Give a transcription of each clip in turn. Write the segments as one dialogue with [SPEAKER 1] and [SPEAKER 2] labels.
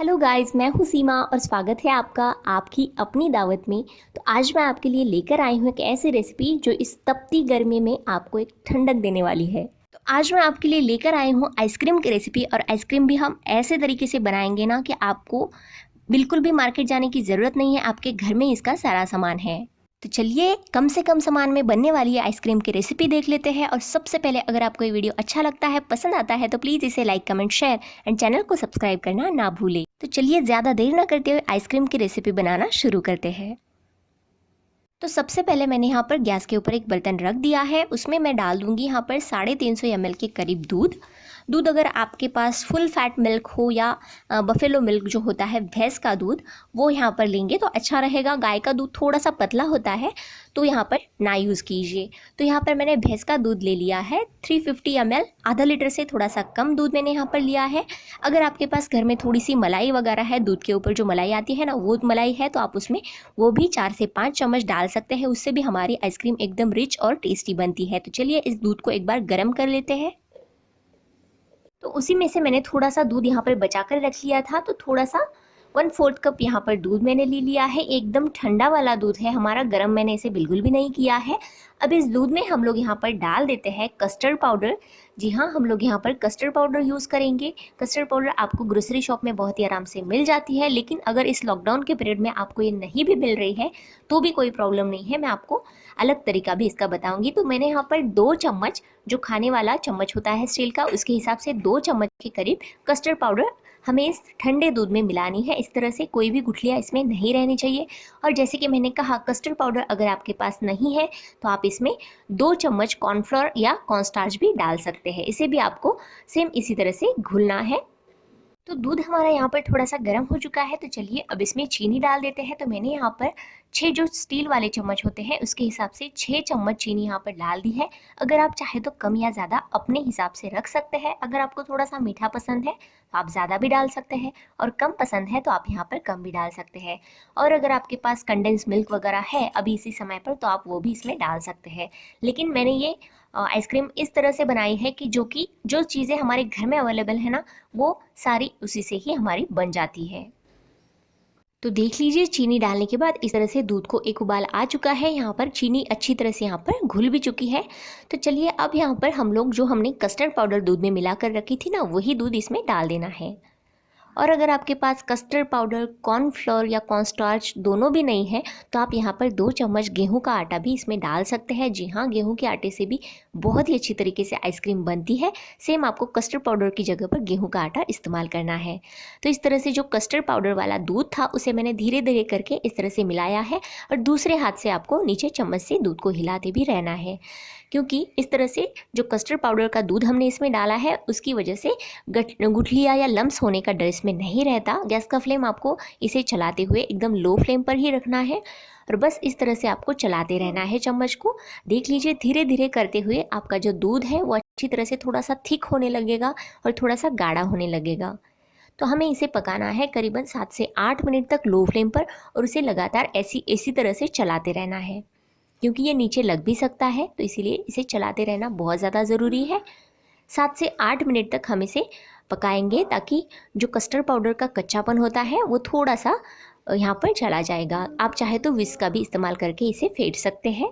[SPEAKER 1] Hello guys, मैं हूँ सीमा और स्वागत है आपका आपकी अपनी दावत में। तो आज मैं आपके लिए लेकर आई हूँ एक ऐसी रेसिपी जो इस तपती गर्मी में आपको एक ठंडक देने वाली है। तो आज मैं आपके लिए लेकर आई हूँ आइसक्रीम की रेसिपी, और आइसक्रीम भी हम ऐसे तरीके से बनाएंगे ना कि आपको बिल्कुल भी मार्केट जाने की ज़रूरत नहीं है, आपके घर में इसका सारा सामान है। तो चलिए कम से कम सामान में बनने वाली है आइसक्रीम की रेसिपी देख लेते हैं। और सबसे पहले अगर आपको ये वीडियो अच्छा लगता है, पसंद आता है, तो प्लीज़ इसे like, comment, share and channel को सब्सक्राइब करना ना भूलें। तो चलिए ज़्यादा देर ना करते हुए आइसक्रीम की रेसिपी बनाना शुरू करते हैं। तो सबसे पहले मैंने यहाँ पर गैस के ऊपर एक बर्तन रख दिया है। उसमें मैं डाल दूँगी यहाँ पर 350 ml के करीब दूध। दूध अगर आपके पास फुल फैट मिल्क हो या बफेलो मिल्क जो होता है भैंस का दूध, वो यहाँ पर लेंगे तो अच्छा रहेगा। गाय का दूध थोड़ा सा पतला होता है तो यहाँ पर ना यूज़ कीजिए। तो यहाँ पर मैंने भैंस का दूध ले लिया है 350 ml, आधा लीटर से थोड़ा सा कम दूध मैंने यहाँ पर लिया है। अगर आपके पास घर में थोड़ी सी मलाई वगैरह है, दूध के ऊपर जो मलाई आती है ना, वो मलाई है, तो आप उसमें वो भी 4 से 5 चम्मच डाल सकते हैं। उससे भी हमारी आइसक्रीम एकदम रिच और टेस्टी बनती है। तो चलिए इस दूध को एक बार गर्म कर लेते हैं। तो उसी में से मैंने थोड़ा सा दूध यहाँ पर बचा कर रख लिया था, तो थोड़ा सा 1/4 कप यहाँ पर दूध मैंने ले लिया है। एकदम ठंडा वाला दूध है हमारा, गर्म मैंने इसे बिल्कुल भी नहीं किया है। अब इस दूध में हम लोग यहाँ पर डाल देते हैं कस्टर्ड पाउडर। जी हाँ, हम लोग यहाँ पर कस्टर्ड पाउडर यूज़ करेंगे। कस्टर्ड पाउडर आपको ग्रोसरी शॉप में बहुत ही आराम से मिल जाती है, लेकिन अगर इस लॉकडाउन के पीरियड में आपको ये नहीं भी मिल रही है तो भी कोई प्रॉब्लम नहीं है, मैं आपको अलग तरीका भी इसका बताऊंगी। तो मैंने यहाँ पर 2 चम्मच, जो खाने वाला चम्मच होता है स्टील का, उसके हिसाब से 2 चम्मच के करीब कस्टर्ड पाउडर हमें इस ठंडे दूध में मिलानी है। इस तरह से कोई भी गुठलियाँ इसमें नहीं रहनी चाहिए। और जैसे कि मैंने कहा, कस्टर्ड पाउडर अगर आपके पास नहीं है तो आप इसमें 2 चम्मच कॉर्नफ्लोर या कॉर्नस्टार्च भी डाल सकते हैं। इसे भी आपको सेम इसी तरह से घुलना है। तो दूध हमारा यहाँ पर थोड़ा सा गर्म हो चुका है, तो चलिए अब इसमें चीनी डाल देते हैं। तो मैंने यहाँ पर 6 जो स्टील वाले चम्मच होते हैं उसके हिसाब से 6 चम्मच चीनी यहाँ पर डाल दी है। अगर आप चाहे तो कम या ज़्यादा अपने हिसाब से रख सकते हैं। अगर आपको थोड़ा सा मीठा पसंद है तो आप ज़्यादा भी डाल सकते हैं, और कम पसंद है तो आप यहाँ पर कम भी डाल सकते हैं। और अगर आपके पास कंडेंस मिल्क वगैरह है अभी इसी समय पर, तो आप वो भी इसमें डाल सकते हैं। लेकिन मैंने ये आइसक्रीम इस तरह से बनाई है कि जो चीज़ें हमारे घर में अवेलेबल है ना, वो सारी उसी से ही हमारी बन जाती है। तो देख लीजिए, चीनी डालने के बाद इस तरह से दूध को एक उबाल आ चुका है। यहाँ पर चीनी अच्छी तरह से यहाँ पर घुल भी चुकी है। तो चलिए अब यहाँ पर हम लोग जो हमने कस्टर्ड पाउडर दूध में मिला कर रखी थी ना, वही दूध इसमें डाल देना है। और अगर आपके पास कस्टर्ड पाउडर, कॉर्नफ्लोर या कॉर्नस्टार्च दोनों भी नहीं है तो आप यहाँ पर 2 चम्मच गेहूं का आटा भी इसमें डाल सकते हैं। जी हाँ, गेहूं के आटे से भी बहुत ही अच्छी तरीके से आइसक्रीम बनती है। सेम आपको कस्टर्ड पाउडर की जगह पर गेहूं का आटा इस्तेमाल करना है। तो इस तरह से जो कस्टर्ड पाउडर वाला दूध था उसे मैंने धीरे धीरे करके इस तरह से मिलाया है, और दूसरे हाथ से आपको नीचे चम्मच से दूध को हिलाते भी रहना है, क्योंकि इस तरह से जो कस्टर्ड पाउडर का दूध हमने इसमें डाला है उसकी वजह से गुठलियाँ या लम्स होने का डर इसमें नहीं रहता। गैस का फ्लेम आपको इसे चलाते हुए एकदम लो फ्लेम पर ही रखना है, और बस इस तरह से आपको चलाते रहना है चम्मच को। देख लीजिए, धीरे धीरे करते हुए आपका जो दूध है वो अच्छी तरह से थोड़ा सा थिक होने लगेगा और थोड़ा सा गाढ़ा होने लगेगा। तो हमें इसे पकाना है करीबन 7 से 8 मिनट तक लो फ्लेम पर, और उसे लगातार इसी तरह से चलाते रहना है, क्योंकि ये नीचे लग भी सकता है। तो इसीलिए इसे चलाते रहना बहुत ज़्यादा ज़रूरी है। 7 से 8 मिनट तक हम इसे पकाएंगे, ताकि जो कस्टर्ड पाउडर का कच्चापन होता है वो थोड़ा सा यहाँ पर चला जाएगा। आप चाहे तो विस्क का भी इस्तेमाल करके इसे फेंट सकते हैं।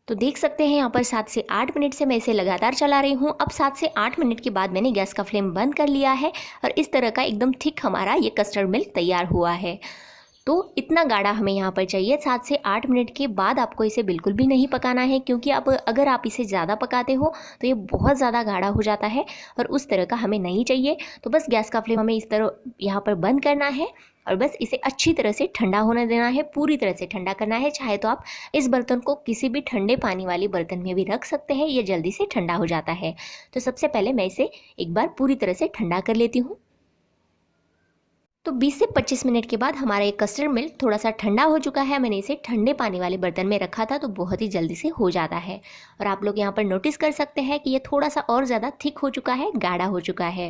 [SPEAKER 1] तो देख सकते हैं यहाँ पर 7 से 8 मिनट से मैं इसे लगातार चला रही हूँ। अब 7 से 8 मिनट के बाद मैंने गैस का फ्लेम बंद कर लिया है, और इस तरह का एकदम थिक हमारा ये कस्टर्ड मिल्क तैयार हुआ है। तो इतना गाढ़ा हमें यहाँ पर चाहिए। 7 से 8 मिनट के बाद आपको इसे बिल्कुल भी नहीं पकाना है, क्योंकि अगर आप इसे ज़्यादा पकाते हो तो ये बहुत ज़्यादा गाढ़ा हो जाता है, और उस तरह का हमें नहीं चाहिए। तो बस गैस का फ्लेम हमें इस तरह यहाँ पर बंद करना है, और बस इसे अच्छी तरह से ठंडा होने देना है, पूरी तरह से ठंडा करना है। चाहे तो आप इस बर्तन को किसी भी ठंडे पानी वाले बर्तन में भी रख सकते हैं, ये जल्दी से ठंडा हो जाता है। तो सबसे पहले मैं इसे एक बार पूरी तरह से ठंडा कर लेती हूँ। तो 20 से 25 मिनट के बाद हमारा ये कस्टर्ड मिल्क थोड़ा सा ठंडा हो चुका है। मैंने इसे ठंडे पानी वाले बर्तन में रखा था, तो बहुत ही जल्दी से हो जाता है। और आप लोग यहाँ पर नोटिस कर सकते हैं कि ये थोड़ा सा और ज़्यादा थिक हो चुका है, गाढ़ा हो चुका है।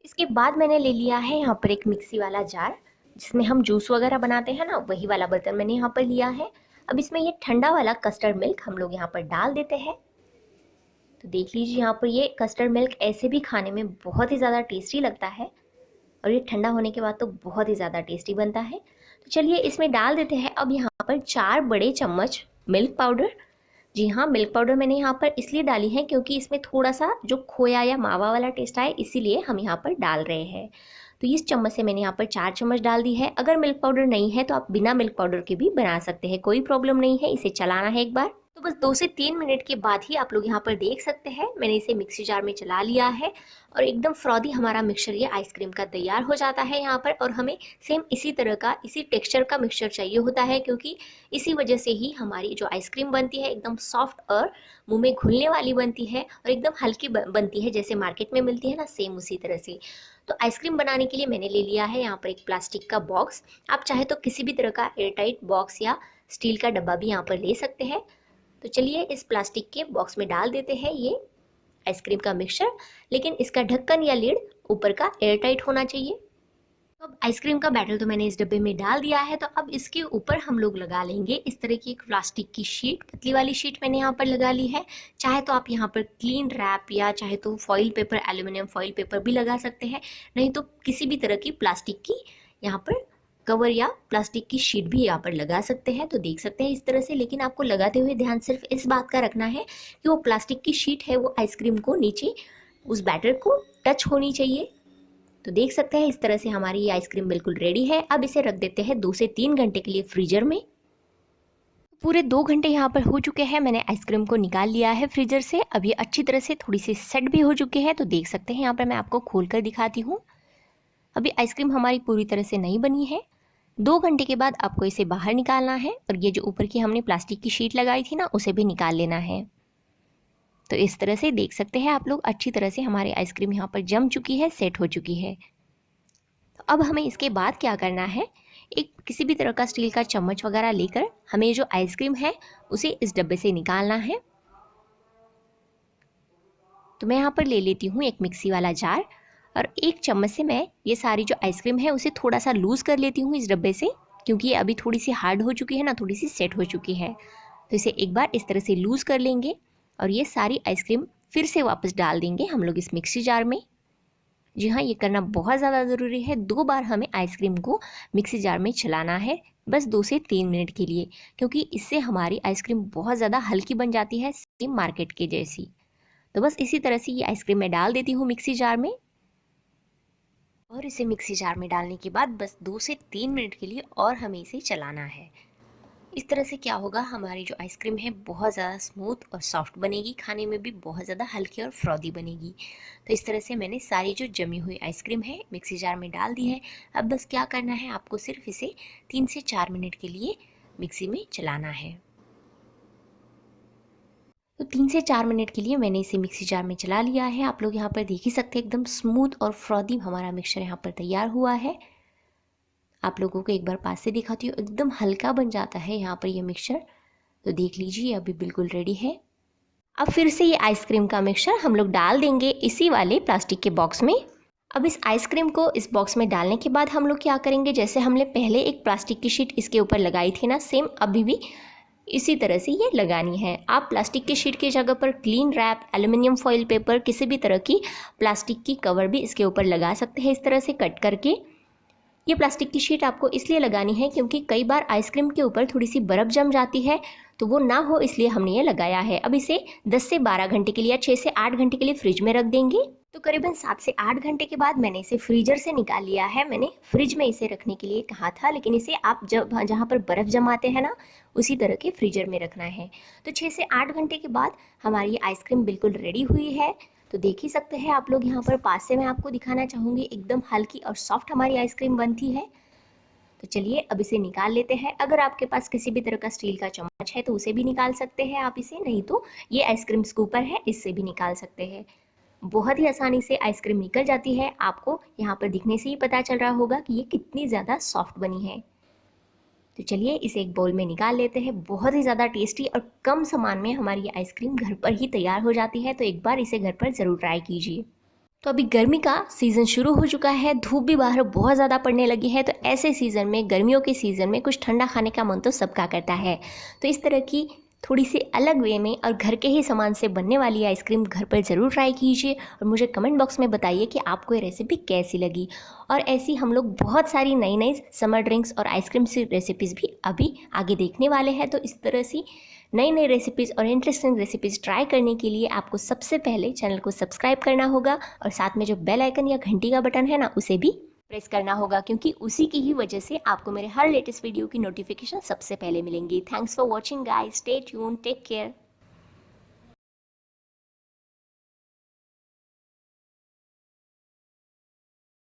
[SPEAKER 1] इसके बाद मैंने ले लिया है यहाँ पर एक मिक्सी वाला जार, जिसमें हम जूस वगैरह बनाते हैं ना, वही वाला बर्तन मैंने यहाँ पर लिया है। अब इसमें ये ठंडा वाला कस्टर्ड मिल्क हम लोग यहाँ पर डाल देते हैं। तो देख लीजिए यहाँ पर ये कस्टर्ड मिल्क ऐसे भी खाने में बहुत ही ज़्यादा टेस्टी लगता है और ये ठंडा होने के बाद तो बहुत ही ज़्यादा टेस्टी बनता है। तो चलिए इसमें डाल देते हैं अब यहाँ पर 4 बड़े चम्मच मिल्क पाउडर। जी हाँ, मिल्क पाउडर मैंने यहाँ पर इसलिए डाली है क्योंकि इसमें थोड़ा सा जो खोया या मावा वाला टेस्ट आए, इसीलिए हम यहाँ पर डाल रहे हैं। तो इस चम्मच से मैंने यहाँ पर 4 चम्मच डाल दी है। अगर मिल्क पाउडर नहीं है तो आप बिना मिल्क पाउडर के भी बना सकते हैं, कोई प्रॉब्लम नहीं है। इसे चलाना है एक बार। तो बस 2 से 3 मिनट के बाद ही आप लोग यहाँ पर देख सकते हैं मैंने इसे मिक्सी जार में चला लिया है और एकदम फ्रॉदी हमारा मिक्सचर ये आइसक्रीम का तैयार हो जाता है यहाँ पर। और हमें सेम इसी तरह का, इसी टेक्सचर का मिक्सचर चाहिए होता है, क्योंकि इसी वजह से ही हमारी जो आइसक्रीम बनती है एकदम सॉफ्ट और मुंह में घुलने वाली बनती है और एकदम हल्की बनती है, जैसे मार्केट में मिलती है ना, सेम उसी तरह से। तो आइसक्रीम बनाने के लिए मैंने ले लिया है यहाँ पर एक प्लास्टिक का बॉक्स। आप चाहे तो किसी भी तरह का एयरटाइट बॉक्स या स्टील का डब्बा भी यहाँ पर ले सकते हैं। तो चलिए इस प्लास्टिक के बॉक्स में डाल देते हैं ये आइसक्रीम का मिक्सचर, लेकिन इसका ढक्कन या लिड ऊपर का एयरटाइट होना चाहिए। तो अब आइसक्रीम का बैटर तो मैंने इस डब्बे में डाल दिया है। तो अब इसके ऊपर हम लोग लगा लेंगे इस तरह की एक प्लास्टिक की शीट, पतली वाली शीट मैंने यहाँ पर लगा ली है। चाहे तो आप यहाँ पर क्लीन रैप या चाहे तो foil paper, aluminium foil paper भी लगा सकते हैं, नहीं तो किसी भी तरह की प्लास्टिक की यहाँ पर कवर या प्लास्टिक की शीट भी यहाँ पर लगा सकते हैं। तो देख सकते हैं इस तरह से, लेकिन आपको लगाते हुए ध्यान सिर्फ इस बात का रखना है कि वो प्लास्टिक की शीट है वो आइसक्रीम को नीचे उस बैटर को टच होनी चाहिए। तो देख सकते हैं इस तरह से हमारी ये आइसक्रीम बिल्कुल रेडी है। अब इसे रख देते हैं 2 से 3 घंटे के लिए फ्रीजर में। पूरे 2 घंटे यहाँ पर हो चुके हैं, मैंने आइसक्रीम को निकाल लिया है फ्रीजर से। अब ये अच्छी तरह से थोड़ी सी सेट भी हो चुके हैं। तो देख सकते हैं यहाँ पर मैं आपको खोल कर दिखाती हूँ। अभी आइसक्रीम हमारी पूरी तरह से नहीं बनी है। 2 घंटे के बाद आपको इसे बाहर निकालना है और ये जो ऊपर की हमने प्लास्टिक की शीट लगाई थी ना, उसे भी निकाल लेना है। तो इस तरह से देख सकते हैं आप लोग अच्छी तरह से हमारी आइसक्रीम यहाँ पर जम चुकी है, सेट हो चुकी है। तो अब हमें इसके बाद क्या करना है, एक किसी भी तरह का स्टील का चम्मच वगैरह लेकर हमें जो आइसक्रीम है उसे इस डब्बे से निकालना है। तो मैं यहाँ पर ले लेती हूँ एक मिक्सी वाला जार और एक चम्मच से मैं ये सारी जो आइसक्रीम है उसे थोड़ा सा लूज़ कर लेती हूँ इस डब्बे से, क्योंकि ये अभी थोड़ी सी हार्ड हो चुकी है ना, थोड़ी सी सेट हो चुकी है। तो इसे एक बार इस तरह से लूज़ कर लेंगे और ये सारी आइसक्रीम फिर से वापस डाल देंगे हम लोग इस मिक्सी जार में। जी हाँ, ये करना बहुत ज़्यादा ज़रूरी है। 2 बार हमें आइसक्रीम को मिक्सी जार में चलाना है, बस 2 से 3 मिनट के लिए, क्योंकि इससे हमारी आइसक्रीम बहुत ज़्यादा हल्की बन जाती है, सेम मार्केट के जैसी। तो बस इसी तरह से ये आइसक्रीम मैं डाल देती हूँ मिक्सी जार में और इसे मिक्सी जार में डालने के बाद बस 2 से 3 मिनट के लिए और हमें इसे चलाना है। इस तरह से क्या होगा, हमारी जो आइसक्रीम है बहुत ज़्यादा स्मूथ और सॉफ्ट बनेगी, खाने में भी बहुत ज़्यादा हल्की और फ्रॉदी बनेगी। तो इस तरह से मैंने सारी जो जमी हुई आइसक्रीम है मिक्सी जार में डाल दी है। अब बस क्या करना है, आपको सिर्फ इसे 3 से 4 मिनट के लिए मिक्सी में चलाना है। तो 3 से 4 मिनट के लिए मैंने इसे मिक्सी जार में चला लिया है। आप लोग यहाँ पर देख ही सकते हैं एकदम स्मूथ और फ्रॉदी हमारा मिक्सचर यहाँ पर तैयार हुआ है। आप लोगों को एक बार पास से दिखाती हूँ, एकदम हल्का बन जाता है यहाँ पर ये मिक्सचर। तो देख लीजिए अभी बिल्कुल रेडी है। अब फिर से ये आइसक्रीम का मिक्सचर हम लोग डाल देंगे इसी वाले प्लास्टिक के बॉक्स में। अब इस आइसक्रीम को इस बॉक्स में डालने के बाद हम लोग क्या करेंगे, जैसे हमने पहले एक प्लास्टिक की शीट इसके ऊपर लगाई थी ना, सेम अभी भी इसी तरह से ये लगानी है। आप प्लास्टिक की शीट की जगह पर clean wrap, aluminium foil paper, किसी भी तरह की प्लास्टिक की कवर भी इसके ऊपर लगा सकते हैं इस तरह से कट करके। ये प्लास्टिक की शीट आपको इसलिए लगानी है क्योंकि कई बार आइसक्रीम के ऊपर थोड़ी सी बर्फ़ जम जाती है, तो वो ना हो इसलिए हमने ये लगाया है। अब इसे 10 से 12 घंटे के लिए या 6 से 8 घंटे के लिए फ्रिज में रख देंगे। तो करीबन 7 से 8 घंटे के बाद मैंने इसे फ्रीजर से निकाल लिया है। मैंने फ्रिज में इसे रखने के लिए कहा था, लेकिन इसे आप जब जहाँ पर बर्फ़ जमाते हैं ना, उसी तरह के फ्रीजर में रखना है। तो 6 से 8 घंटे के बाद हमारी आइसक्रीम बिल्कुल रेडी हुई है। तो देख ही सकते हैं आप लोग यहाँ पर, पास से मैं आपको दिखाना चाहूँगी, एकदम हल्की और सॉफ्ट हमारी आइसक्रीम बनती है। तो चलिए अब इसे निकाल लेते हैं। अगर आपके पास किसी भी तरह का स्टील का चम्मच है तो उसे भी निकाल सकते हैं आप इसे, नहीं तो ये आइसक्रीम स्कूपर है, इससे भी निकाल सकते हैं। बहुत ही आसानी से आइसक्रीम निकल जाती है। आपको यहाँ पर दिखने से ही पता चल रहा होगा कि ये कितनी ज़्यादा सॉफ्ट बनी है। तो चलिए इसे एक बाउल में निकाल लेते हैं। बहुत ही ज़्यादा टेस्टी और कम सामान में हमारी ये आइसक्रीम घर पर ही तैयार हो जाती है। तो एक बार इसे घर पर ज़रूर ट्राई कीजिए। तो अभी गर्मी का सीज़न शुरू हो चुका है, धूप भी बाहर बहुत ज़्यादा पड़ने लगी है। तो ऐसे सीज़न में, गर्मियों के सीज़न में कुछ ठंडा खाने का मन तो सबका करता है। तो इस तरह की थोड़ी सी अलग वे में और घर के ही सामान से बनने वाली आइसक्रीम घर पर ज़रूर ट्राई कीजिए और मुझे कमेंट बॉक्स में बताइए कि आपको ये रेसिपी कैसी लगी। और ऐसी हम लोग बहुत सारी नई नई समर ड्रिंक्स और आइसक्रीम से रेसिपीज़ भी अभी आगे देखने वाले हैं। तो इस तरह से नई नई रेसिपीज़ और इंटरेस्टिंग रेसिपीज़ ट्राई करने के लिए आपको सबसे पहले चैनल को सब्सक्राइब करना होगा और साथ में जो बेल आइकन या घंटी का बटन है ना, उसे भी प्रेस करना होगा, क्योंकि उसी की ही वजह से आपको मेरे हर लेटेस्ट वीडियो की नोटिफिकेशन सबसे पहले मिलेंगी। Thanks for watching guys, stay tune, take care.